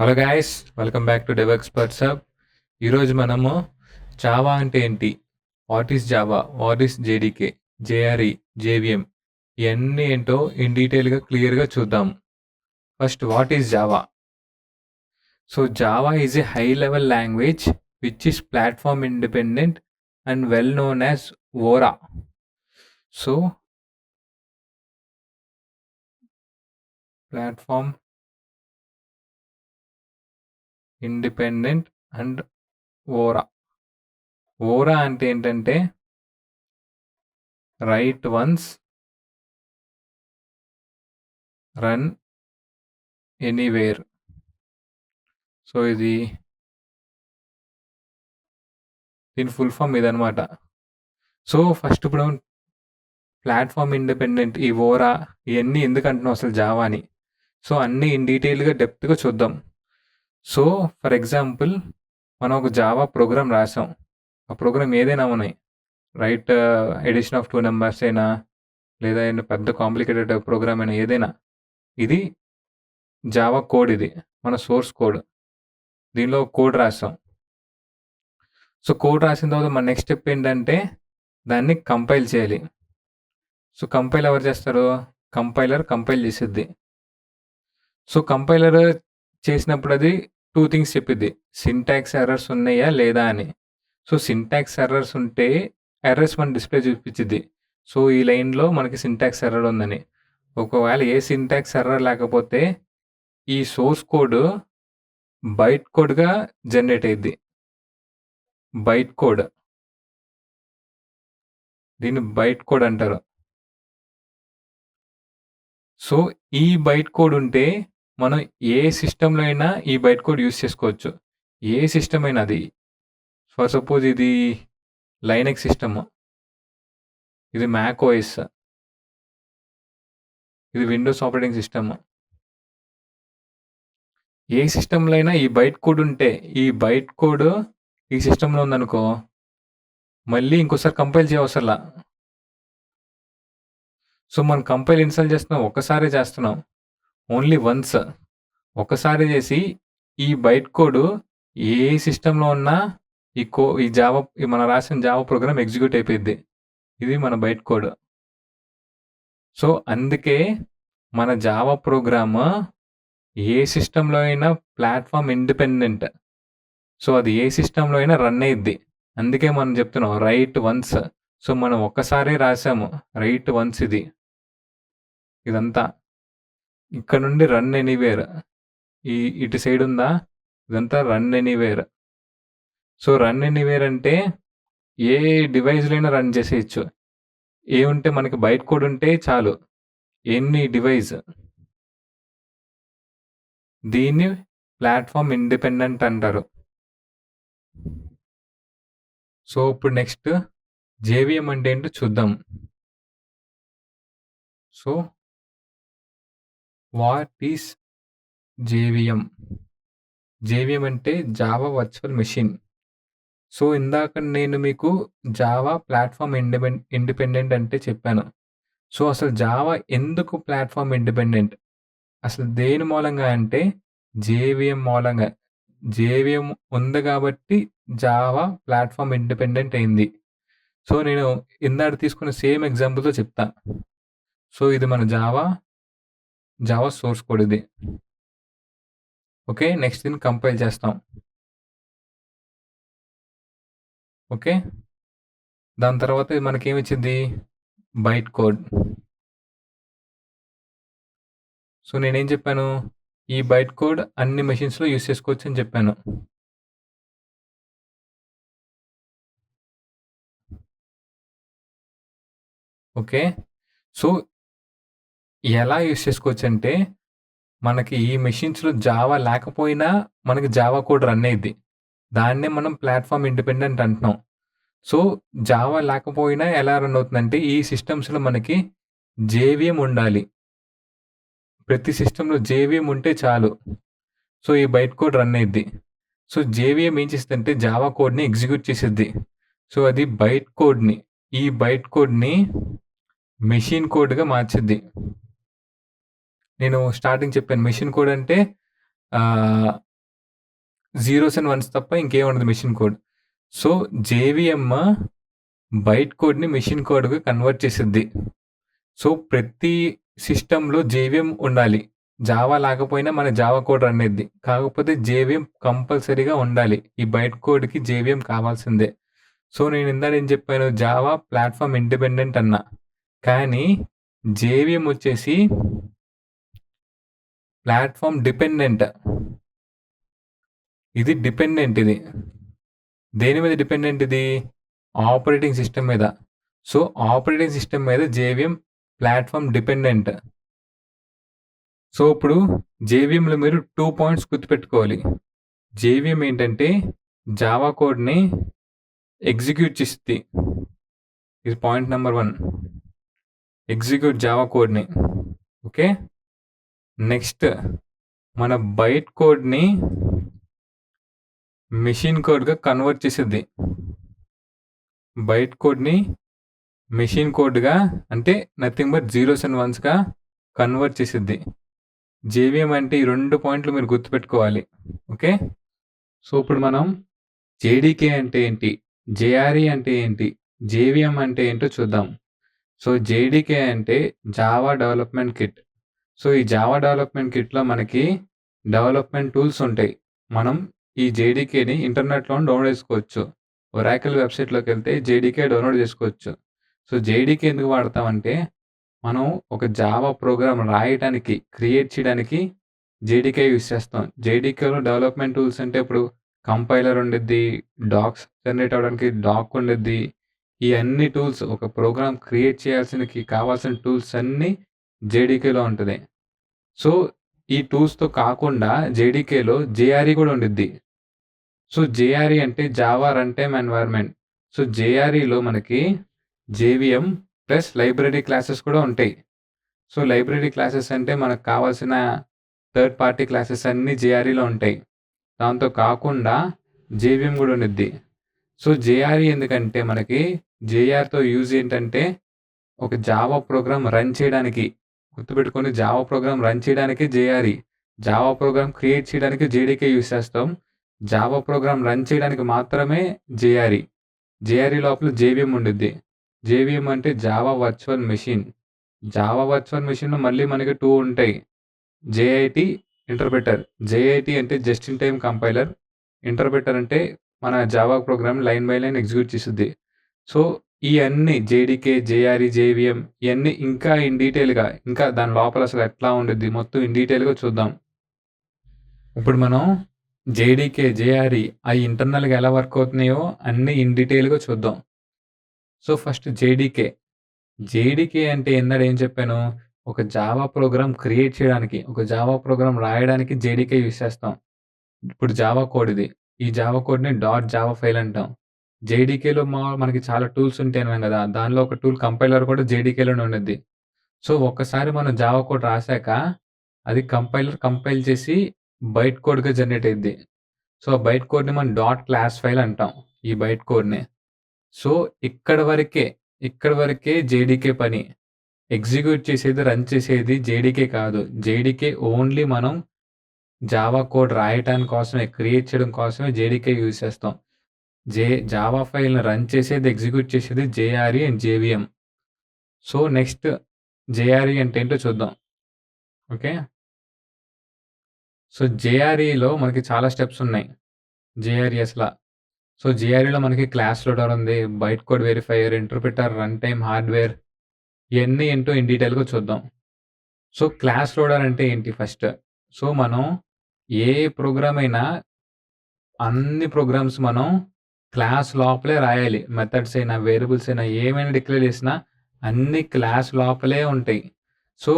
Hello guys, welcome back to dev experts hub. ఈరోజు మనము Java అంటే ఏంటి, what is Java, what is JDK, JRE, JVM, ఇవన్నీ ఏంటో ఇన్ డీటెయిల్గా క్లియర్గా చూద్దాం. First, what is Java? So Java is a high level language which is platform independent and well known as Vora. So platform independent and ఓరా. ఓరా అంటే ఏంటంటే right once, run anywhere. So ఇది దీని full form ఇదనమాట. So first ఇప్పుడు platform independent, ఈ ఓరా, ఇవన్నీ ఎందుకు అంటున్నాం అసలు జావాని? సో అన్నీ ఇన్ డీటెయిల్గా డెప్త్గా చూద్దాం. సో ఫర్ ఎగ్జాంపుల్, మనం ఒక జావా ప్రోగ్రామ్ రాసాం. ఆ ప్రోగ్రామ్ ఏదైనా ఉన్నాయి, రైట్ ఎడిషన్ ఆఫ్ 2 నెంబర్స్ అయినా, లేదా పెద్ద కాంప్లికేటెడ్ ప్రోగ్రామ్ అయినా, ఏదైనా, ఇది జావా కోడ్, ఇది మన సోర్స్ కోడ్. దీనిలో కోడ్ రాసాం. సో కోడ్ రాసిన తర్వాత మన నెక్స్ట్ స్టెప్ ఏంటంటే దాన్ని కంపైల్ చేయాలి. సో కంపైల్ ఎవరు చేస్తారు? కంపైలర్ కంపైల్ చేసిద్ది. సో కంపైలర్ చేసినప్పుడు అది 2 థింగ్స్ చెప్పిద్ది: సింటాక్స్ ఎర్రర్స్ ఉన్నాయా లేదా అని. సో సింటాక్స్ ఎర్రర్స్ ఉంటే ఎర్రర్స్ మన డిస్ప్లే చూపించిద్ది. సో ఈ లైన్లో మనకి సింటాక్స్ ఎర్రర్ ఉందని. ఒకవేళ ఏ సింటాక్స్ ఎర్రర్ లేకపోతే ఈ సోర్స్ కోడ్ బైట్ కోడ్గా జనరేట్ అయ్యిద్ది. బైట్ కోడ్, దీన్ని బైట్ కోడ్ అంటారు. సో ఈ బైట్ కోడ్ ఉంటే మనం ఏ సిస్టంలో అయినా ఈ బైట్ కోడ్ యూస్ చేసుకోవచ్చు. ఏ సిస్టమ్ అయినా అది. ఫర్ సపోజ్ ఇది లైనక్స్ సిస్టమ్, ఇది మ్యాక్ ఓఎస్, ఇది విండోస్ ఆపరేటింగ్ సిస్టమ్. ఏ సిస్టంలో అయినా ఈ బైట్ కోడ్ ఉంటే, ఈ బైట్ కోడ్ ఈ సిస్టంలో ఉందనుకో, మళ్ళీ ఇంకోసారి కంపైల్ చేయవసరలా. సో మనం కంపైల్ ఇన్స్టాల్ చేస్తున్నాం, ఒక్కసారి చేస్తున్నాం, ఓన్లీ వన్స్. ఒకసారి చేసి ఈ బైట్ కోడ్ ఏ సిస్టంలో ఉన్నా ఈ జావా, మన రాసిన జావా ప్రోగ్రామ్ ఎగ్జిక్యూట్ అయిపోయింది. ఇది మన బైట్ కోడ్. సో అందుకే మన జావా ప్రోగ్రామ్ ఏ సిస్టంలో అయినా ప్లాట్ఫామ్ ఇండిపెండెంట్. సో అది ఏ సిస్టంలో అయినా రన్ అయ్యిద్ది. అందుకే మనం చెప్తున్నాం రైట్ వన్స్. సో మనం ఒక్కసారి రాసాము రైట్ వన్స్. ఇదంతా ఇక్కడ నుండి రన్ ఎనీవేర్. ఇటు సైడ్ ఉందా, ఇదంతా run anywhere. So run anywhere అంటే ఏ డివైస్లో అయినా రన్ చేసేయచ్చు. ఏముంటే మనకి బైట్ కోడ్ ఉంటే చాలు, ఎనీ డివైస్. దీన్ని ప్లాట్ఫామ్ ఇండిపెండెంట్ అంటారు. సో ఇప్పుడు నెక్స్ట్ జేవిఎం అంటే ఏంటో చూద్దాం. So what is JVM? JVM అంటే జావా వర్చువల్ మెషిన్. సో ఇందాక నేను మీకు జావా ప్లాట్ఫామ్ ఇండిపెండెంట్ అంటే చెప్పాను. సో అసలు జావా ఎందుకు ప్లాట్ఫామ్ ఇండిపెండెంట్? అసలు దేని మూలంగా అంటే జేవిఎం మూలంగా. జేవిఎం ఉంది కాబట్టి జావా ప్లాట్ఫామ్ ఇండిపెండెంట్ అయింది. సో నేను ఇందాక తీసుకున్న సేమ్ ఎగ్జాంపుల్తో చెప్తా. సో ఇది మన జావా సోర్స్ కోడ్ ఇది. ఓకే, నెక్స్ట్ దీన్ని కంపైల్ చేస్తాం. ఓకే, దాని తర్వాత మనకేమిచ్చింది? Byte code. సో నేనేం చెప్పాను? ఈ బైట్ కోడ్ అన్ని మెషిన్స్లో యూస్ చేసుకోవచ్చు అని చెప్పాను. ఓకే, సో ఎలా యూస్ చేసుకోవచ్చు అంటే, మనకి ఈ మెషిన్స్లో జావా లేకపోయినా మనకి జావా కోడ్ రన్ అయ్యిద్ది. దాన్నే మనం ప్లాట్ఫామ్ ఇండిపెండెంట్ అంటున్నాం. సో జావా లేకపోయినా ఎలా రన్ అవుతుందంటే, ఈ సిస్టమ్స్లో మనకి జేవిఎం ఉండాలి. ప్రతి సిస్టంలో జేవిఎం ఉంటే చాలు. సో ఈ బైట్ కోడ్ రన్ అయ్యిద్ది. సో జేవిఎం ఏం చేస్తుందంటే జావా కోడ్ని ఎగ్జిక్యూట్ చేసిద్ది. సో అది బైట్ కోడ్ని, ఈ బైట్ కోడ్ని మెషిన్ కోడ్గా మార్చిద్ది. నేను స్టార్టింగ్ చెప్పాను మెషిన్ కోడ్ అంటే జీరోస్ అండ్ వన్స్ తప్ప ఇంకేం ఉండదు machine code. So, JVM byte కోడ్‌ని మెషిన్ కోడ్‌గా కన్వర్ట్ చేసిద్ది. సో, ప్రతి సిస్టమ్‌లో జేవీఎం ఉండాలి. జావా లేకపోయినా మన జావా కోడ్ రన్ అయిద్ది. కాకపోతే జేవీఎం కంపల్సరీగా ఉండాలి. ఈ బైట్ కోడ్‌కి జేవీఎం కావాల్సిందే. సో, నేను ఇందాక ఏం చెప్పాను, జావా ప్లాట్‌ఫామ్ ఇండిపెండెంట్ అన్నా. కానీ జేవీఎం వచ్చేసి ప్లాట్‌ఫామ్ డిపెండెంట్. ఇది డిపెండెంట్ ఇది. దేని మీద డిపెండెంట్ ఇది? ఆపరేటింగ్ సిస్టమ్ మీద. సో, ఆపరేటింగ్ సిస్టమ్ మీద జేవీఎం ప్లాట్‌ఫామ్ డిపెండెంట్. సో, ఇప్పుడు జేవీఎంలో మీరు 2 పాయింట్స్ గుర్తుపెట్టుకోవాలి. జేవీఎం ఏంటంటే జావా కోడ్‌ని ఎగ్జిక్యూట్ చేసిద్ది. ఇది పాయింట్ నంబర్ 1. ఎగ్జిక్యూట్ జావా కోడ్‌ని. ఓకే. నెక్స్ట్ మన బైట్ కోడ్‌ని మెషిన్ కోడ్‌గా కన్వర్ట్ చేసిద్ది. బైట్ కోడ్‌ని మెషిన్ కోడ్‌గా అంటే నథింగ్ బట్ జీరోస్ అండ్ వన్స్‌గా కన్వర్ట్ చేసిద్ది. జేవీఎం అంటే ఈ 2 పాయింట్లు మీరు గుర్తుపెట్టుకోవాలి. ఓకే. సో, ఇప్పుడు మనం జేడీకే అంటే ఏంటి? జేఆర్ఈ అంటే ఏంటి? జేవీఎం అంటే ఏంటో చూద్దాం. సో, జేడీకే అంటే జావా డెవలప్‌మెంట్ కిట్. సో, ఈ జావా డెవలప్‌మెంట్ కిట్‌లో మనకి డెవలప్‌మెంట్ టూల్స్ ఉంటాయి. మనం ఈ జేడీకేని ఇంటర్నెట్‌లోని డౌన్లోడ్ చేసుకోవచ్చు. ఒరాకిల్ వెబ్‌సైట్‌లోకెళ్తే జేడీకే డౌన్లోడ్ చేసుకోవచ్చు. సో, జేడీకే ఎందుకు వాడతామంటే మనం ఒక జావా ప్రోగ్రామ్ రాయటానికి, క్రియేట్ చేయడానికి జేడీకే యూజ్ చేస్తాం. జేడీకేలో డెవలప్‌మెంట్ టూల్స్ అంటే ఇప్పుడు కంపైలర్ ఉండిద్ది, డాక్స్ జనరేట్ అవ్వడానికి డాక్ ఉండిద్ది. ఈ అన్ని టూల్స్ ఒక ప్రోగ్రామ్ క్రియేట్ చేయాల్సినకి కావాల్సిన టూల్స్ అన్నీ జేడీకేలో ఉంటది. సో, ఈ టూల్స్‌తో కాకుండా జేడీకేలో జేఆర్ఈ కూడా ఉండిద్ది. సో, జేఆర్ఈ అంటే Java run time environment. So, జేఆర్ఈలో మనకి జేవీఎం ప్లస్ లైబ్రరీ క్లాసెస్ కూడా ఉంటాయి. సో, లైబ్రరీ క్లాసెస్ అంటే మనకు కావాల్సిన థర్డ్ పార్టీ క్లాసెస్ అన్నీ జేఆర్ఈలో ఉంటాయి. దాంతో కాకుండా జేవీఎం కూడా ఉండిద్ది. సో, జేఆర్ఈ ఎందుకంటే మనకి జేఆర్‌తో యూజ్ ఏంటంటే ఒక జావా ప్రోగ్రామ్ రన్ చేయడానికి. గుర్తుపెట్టుకోండి, జావా ప్రోగ్రామ్ రన్ చేయడానికి జేఆర్ఈ. జావా ప్రోగ్రామ్ క్రియేట్ చేయడానికి జేడీకే యూజ్ చేస్తాం. జావా ప్రోగ్రామ్ రన్ చేయడానికి మాత్రమే జేఆర్ఈ. జేఆర్ఈ లోపల జేవీఎం ఉండిద్ది. జేవీఎం అంటే Java virtual machine. Java virtual మెషిన్‌లో మళ్ళీ మనకి 2 ఉంటాయి. JIT, interpreter. జేఐటీ అంటే just in time compiler. Interpreter అంటే మన Java program line by line execute చేసిద్ది. సో, ఇయన్నీ జేడీకే, జేఆర్ఈ, జేవీఎం ఇయన్నీ ఇంకా ఇన్ డీటెయిల్‌గా ఇంకా దాని లోపల అసలు ఎట్లా ఉండిద్ది మొత్తం ఇన్ డీటెయిల్‌గా చూద్దాం. ఇప్పుడు మనం జేడీకే, జేఆర్ఈ అయి ఇంటర్నల్‌గా ఎలా వర్క్ అవుతున్నాయో అన్నీ ఇన్ డీటెయిల్‌గా చూద్దాం. So, first JDK. జేడీకే అంటే ఇందాక ఏం చెప్పాను? ఒక జావా ప్రోగ్రామ్ క్రియేట్ చేయడానికి, ఒక జావా ప్రోగ్రామ్ రాయడానికి జేడీకే యూజ్ చేస్తాం. ఇప్పుడు జావా కోడ్ ఇది. ఈ జావా కోడ్‌ని డాట్ జావా ఫైల్ అంటాం. జేడీకేలో మనకి చాలా టూల్స్ ఉంటాయన్నాం గదా! దానిలో ఒక టూల్ కంపైలర్ కూడా జేడీకేలోనే ఉండిద్ది. సో, ఒక్కసారి మనం జావా కోడ్ రాసాక అది కంపైలర్ కంపైల్ చేసి బైట్ కోడ్‌గా జనరేట్ అయిద్ది. సో, ఆ బైట్ కోడ్‌ని మనం డాట్ క్లాస్ ఫైల్ అంటాం. ఈ బైట్ కోడ్‌ని. సో, ఇక్కడి వరకే జేడీకే పని. ఎగ్జిక్యూట్ చేసేది, రన్ చేసేది జేడీకే కాదు. జేడీకే ఓన్లీ మనం జావా కోడ్ రాయటాని కోసమే, క్రియేట్ చేయడం కోసమే జేడీకే యూజ్ చేస్తాం. జావా ఫైల్‌ని రన్ చేసేది, ఎగ్జిక్యూట్ చేసేది JRE and JVM. So, next JRE అంటే ఏంటో చూద్దాం. ఓకే. సో, జేఆర్ఈలో మనకి చాలా స్టెప్స్ ఉన్నాయి. జేఆర్ఈ అసల. సో, జేఆర్ఈలో మనకి క్లాస్ లోడర్ ఉంది, byte code verifier, interpreter, run time hardware ఇయన్నీ ఏంటో ఇన్ డీటెయిల్‌గా చూద్దాం. సో, క్లాస్ లోడర్ అంటే ఏంటి ఫస్ట్? సో, మనం ఏ ప్రోగ్రామ్ అయినా అన్ని ప్రోగ్రామ్స్ మనం క్లాస్ లోపలే రాయాలి. మెథడ్స్ అయినా, వేరియబుల్స్ అయినా ఏమైనా డిక్లేర్ చేసినా అన్ని క్లాస్ లోపలే ఉంటాయి. సో,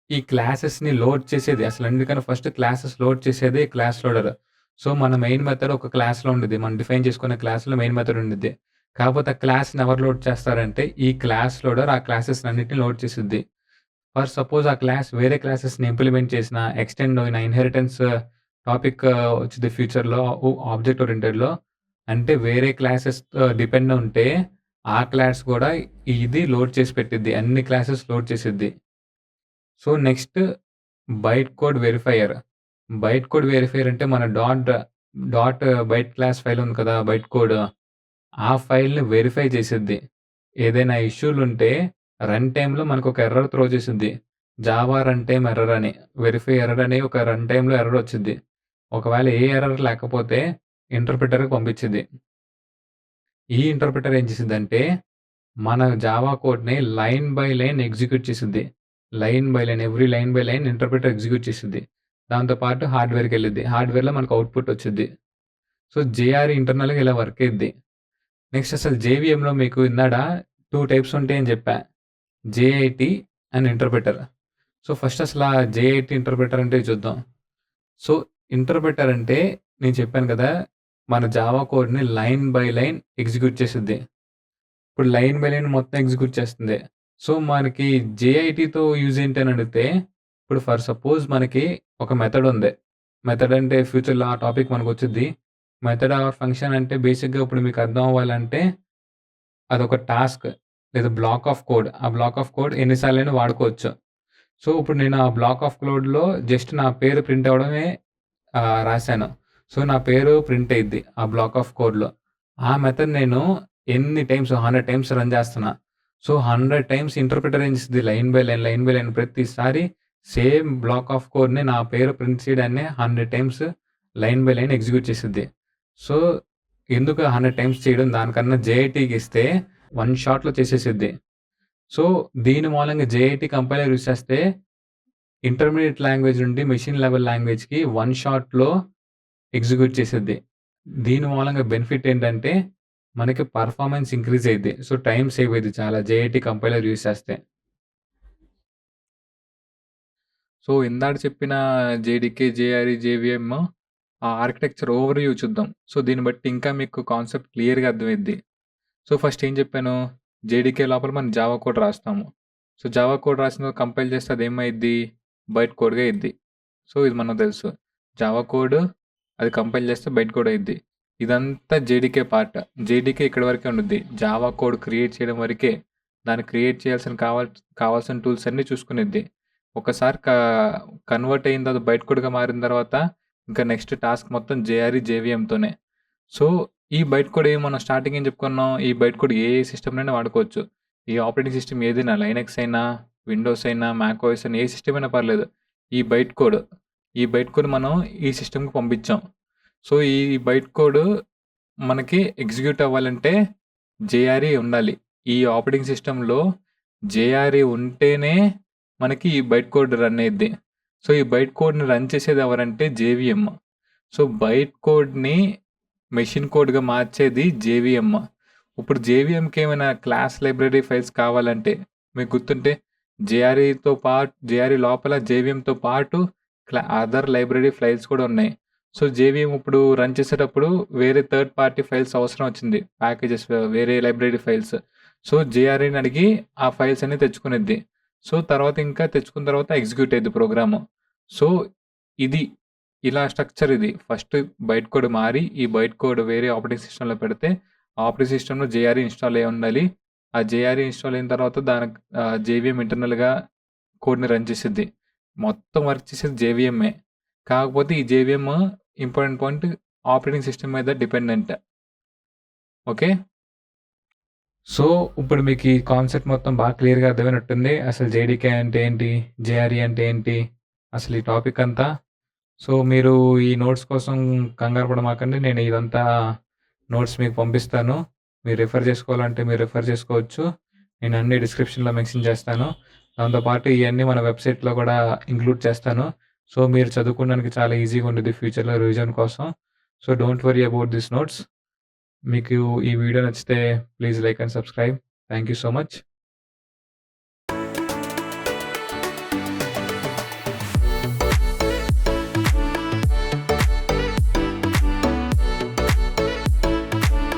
ఈ క్లాసెస్‌ని లోడ్ చేసేది అసలు ఎందుకని ఫస్ట్ క్లాసెస్ లోడ్ చేసేదే క్లాస్ లోడర్. సో, మన మెయిన్ మెథడ్ ఒక క్లాస్‌లో ఉండిద్ది. మనం డిఫైన్ చేసుకునే క్లాస్‌లో మెయిన్ మెథడ్ ఉండిద్ది. కాకపోతే ఆ క్లాస్‌ని ఎవరు లోడ్ చేస్తారంటే ఈ క్లాస్ లోడర్ ఆ క్లాసెస్‌నన్నిటిని లోడ్ చేసిద్ది. ఫర్ సపోజ్ ఆ క్లాస్ వేరే క్లాసెస్‌ని ఇంప్లిమెంట్ చేసినా, ఎక్స్‌టెండ్ అయిన ఇన్‌హెరిటెన్స్ టాపిక్ వచ్చిద్ది ఫ్యూచర్‌లో ఆబ్జెక్ట్ ఓరియెంటెడ్‌లో. అంటే వేరే క్లాసెస్ డిపెండ్ ఉంటే, ఆ క్లాస్ కూడా ఇది లోడ్ చేసి పెట్టిద్ది. అన్ని క్లాసెస్ లోడ్ చేసిద్ది. So, next byte code verifier. Byte code verifier అంటే మన డాట్ బైట్ క్లాస్ ఫైల్ ఉంది కదా! Byte code. ఆ ఫైల్‌ని వెరిఫై చేసిద్ది. ఏదైనా ఇష్యూలుంటే రన్ టైమ్‌లో మనకొక ఎర్రర్ త్రో చేసిద్ది. జావా రన్ టైమ్ ఎర్రర్ అని. వెరిఫై ఎర్రర్ అని ఒక రన్ టైమ్‌లో ఎర్రర్ వచ్చిద్ది. ఒకవేళ ఏ ఎర్రర్ లేకపోతే ఇంటర్ప్రిటర్‌కి పంపించిద్ది. ఈ ఇంటర్ప్రిటర్ ఏం చేసిద్దంటే, మన జావా కోడ్‌ని లైన్ బై లైన్ ఎగ్జిక్యూట్ చేసిద్ది. Line by line, every line by line interpreter execute చేసిద్ది. దాంతో పాటు హార్డ్‌వేర్‌కెళ్ళిద్ది. హార్డ్‌వేర్‌లో మనకు అవుట్‌పుట్ వచ్చిద్ది. సో, జేఆర్‌ఈ ఇంటర్నల్‌గా ఇలా వర్క్ అయ్యిద్ది. నెక్స్ట్ అసలు జేవీఎంలో మీకు ఇందాడ 2 టైప్స్ ఉంటాయని చెప్పా. జేఐటీ అండ్ ఇంటర్ప్రిటర్. సో, ఫస్ట్ అసల జేఐటీ ఇంటర్ప్రిటర్ అంటే చూద్దాం. సో, ఇంటర్ప్రిటర్ అంటే నేను చెప్పాను కదా! మన జావా కోడ్‌ని లైన్ బై లైన్ ఎగ్జిక్యూట్ చేసిద్ది. ఇప్పుడు లైన్ బై లైన్ మొత్తం ఎగ్జిక్యూట్ చేస్తుంది. సో, మనకి జేఐటీతో యూజ్ ఏంటి అని అడిగితే, ఇప్పుడు ఫర్ సపోజ్ మనకి ఒక మెథడ్ ఉంది. మెథడ్ అంటే ఫ్యూచర్‌లో ఆ టాపిక్ మనకొచ్చిద్ది. మెథడ్ ఆర్ ఫంక్షన్ అంటే బేసిక్‌గా ఇప్పుడు మీకు అర్థం అవ్వాలంటే అదొక టాస్క్ లేదా బ్లాక్ ఆఫ్ కోడ్. ఆ బ్లాక్ ఆఫ్ కోడ్ ఎన్ని సార్లైనా వాడుకోవచ్చు. సో, ఇప్పుడు నేను ఆ బ్లాక్ ఆఫ్ కోడ్‌లో జస్ట్ నా పేరు ప్రింట్ అవ్వడమే రాశాను. సో, నా పేరు ప్రింట్ అయ్యిద్ది ఆ బ్లాక్ ఆఫ్ కోడ్‌లో. ఆ మెథడ్ నేను ఎన్ని టైమ్స్ 100 టైమ్స్ రన్ చేస్తున్నా. సో, 100 టైమ్స్ ఇంటర్ప్రిటర్ ఏం చేసిద్ది line by line, line by line ప్రతిసారి సేమ్ బ్లాక్ ఆఫ్ కోడ్‌ని నా పేరు ప్రింట్ చేయడాన్ని 100 times line by line execute చేసిద్ది. సో, ఎందుకు 100 టైమ్స్ చేయడం దానికన్నా జేఐటీకి ఇస్తే 1 షాట్‌లో చేసేసిద్ది. సో, దీని మూలంగా జేఐటీ కంపైలర్ యూజ్ చేస్తే ఇంటర్మీడియేట్ లాంగ్వేజ్ నుండి మెషిన్ లెవెల్ లాంగ్వేజ్‌కి 1 షాట్‌లో ఎగ్జిక్యూట్ చేసిద్ది. దీని మూలంగా బెనిఫిట్ ఏంటంటే, మనకి పర్ఫార్మెన్స్ ఇంక్రీజ్ అయ్యిద్ది. సో, టైమ్ సేవ్ అయ్యిద్ది చాలా జేఐటీ కంపైలర్ యూజ్ చేస్తే. సో, ఇందాక చెప్పిన జేడీకే, జేఆర్‌ఈ, జేవీఎం ఆ ఆర్కిటెక్చర్ ఓవర్‌వ్యూ చూద్దాం. సో, దీన్ని బట్టి ఇంకా మీకు కాన్సెప్ట్ క్లియర్‌గా అర్థమైద్ది. సో, ఫస్ట్ ఏం చెప్పాను? జేడీకే లోపల మనం జావా కోడ్ రాస్తాము. సో, జావా కోడ్ రాసిన కంపైల్ చేస్తే అదేమైద్ది? బైట్ కోడ్‌గా అయ్యిద్ది. సో, ఇది మనకు తెలుసు. జావా కోడ్ అది కంపైల్ చేస్తే బైట్ కోడ్ అయ్యిద్ది. ఇదంతా జేడీకే పార్ట్. జేడీకే ఇక్కడి వరకే ఉండుద్ది. జావా కోడ్ క్రియేట్ చేయడం వరకే. దాన్ని క్రియేట్ చేయాల్సిన కావాల్సిన టూల్స్ అన్నీ చూసుకునిద్ది. ఒకసారి కన్వర్ట్ అయిన తర్వాత బైట్ కోడ్‌గా మారిన తర్వాత ఇంకా నెక్స్ట్ టాస్క్ మొత్తం జేఆర్‌ఈ, జేవీఎంతోనే. సో, ఈ బైట్ కోడ్ మనం స్టార్టింగ్ ఏం చెప్పుకున్నాం? ఈ బైట్ కోడ్ ఏ సిస్టమ్‌లోనైనా వాడుకోవచ్చు. ఈ ఆపరేటింగ్ సిస్టమ్ ఏదైనా లైనక్స్ అయినా, విండోస్ అయినా, మ్యాక్ ఓఎస్ అయినా ఏ సిస్టమ్ అయినా పర్లేదు. ఈ బైట్ కోడ్ మనం ఈ సిస్టమ్‌కి పంపించాం. సో, ఈ బైట్ కోడ్ మనకి ఎగ్జిక్యూట్ అవ్వాలంటే జేఆర్‌ఈ ఉండాలి. ఈ ఆపరేటింగ్ సిస్టమ్‌లో జేఆర్‌ఈ ఉంటేనే మనకి ఈ బైట్ కోడ్ రన్ అయ్యిద్ది. సో, ఈ బైట్ కోడ్‌ని రన్ చేసేది ఎవరంటే జేవీఎం. సో, బైట్ కోడ్‌ని మెషిన్ కోడ్‌గా మార్చేది జేవీఎం. ఇప్పుడు జేవీఎంకి ఏమైనా క్లాస్ లైబ్రరీ ఫైల్స్ కావాలంటే మీకు గుర్తుంటే జేఆర్‌ఈ లోపల జేవీఎంతో పాటు అదర్ లైబ్రరీ ఫైల్స్ కూడా ఉన్నాయి. సో, జేవీఎం ఇప్పుడు రన్ చేసేటప్పుడు వేరే థర్డ్ పార్టీ ఫైల్స్ అవసరం వచ్చింది. ప్యాకేజెస్ వేరే లైబ్రరీ ఫైల్స్. సో, జేఆర్‌ఈని అడిగి ఆ ఫైల్స్ అన్ని తెచ్చుకునిద్ది. సో, తర్వాత ఇంకా తెచ్చుకున్న తర్వాత ఎగ్జిక్యూట్ అయ్యిద్ది ప్రోగ్రాము. సో, ఇది ఇలా స్ట్రక్చర్ ఇది. ఫస్ట్ బైట్ కోడ్ మారి, ఈ బైట్ కోడ్ వేరే ఆపరేటింగ్ సిస్టమ్‌లో పెడితే, ఆ ఆపరేటింగ్ సిస్టమ్‌లో జేఆర్‌ఈ ఇన్‌స్టాల్ అయ్యి ఉండాలి. ఆ జేఆర్‌ఈ ఇన్‌స్టాల్ అయిన తర్వాత దానికి జేవీఎం ఇంటర్నల్‌గా కోడ్‌ని రన్ చేసిద్ది. మొత్తం వర్క్ చేసేది జేవీఎంఏ. కాకపోతే ఈ JVM important point operating system మీద డిపెండెంట్. ఓకే. సో, ఇప్పుడు మీకు ఈ కాన్సెప్ట్ మొత్తం బాగా క్లియర్‌గా అర్థమైనట్టుంది. అసలు జేడీకే అంటే ఏంటి? జేఆర్‌ఈ అంటే ఏంటి? అసలు ఈ టాపిక్ అంతా. సో, మీరు ఈ నోట్స్ కోసం కంగారు పడమాకండి. నేను ఇదంతా నోట్స్ మీకు పంపిస్తాను. మీరు రిఫర్ చేసుకోవాలంటే మీరు రిఫర్ చేసుకోవచ్చు. నేను అన్నీ డిస్క్రిప్షన్‌లో మెన్షన్ చేస్తాను. దాంతో పాటు ఇయన్నీ మన వెబ్‌సైట్‌లో కూడా ఇంక్లూడ్ చేస్తాను. సో, మీరు చదువుకోవడానికి చాలా ఈజీగా ఉండిద్ది ఫ్యూచర్‌లో రివిజన్ కోసం. So, don't worry about these notes. మీకు ఈ వీడియో నచ్చితే please like and subscribe. Thank you so much.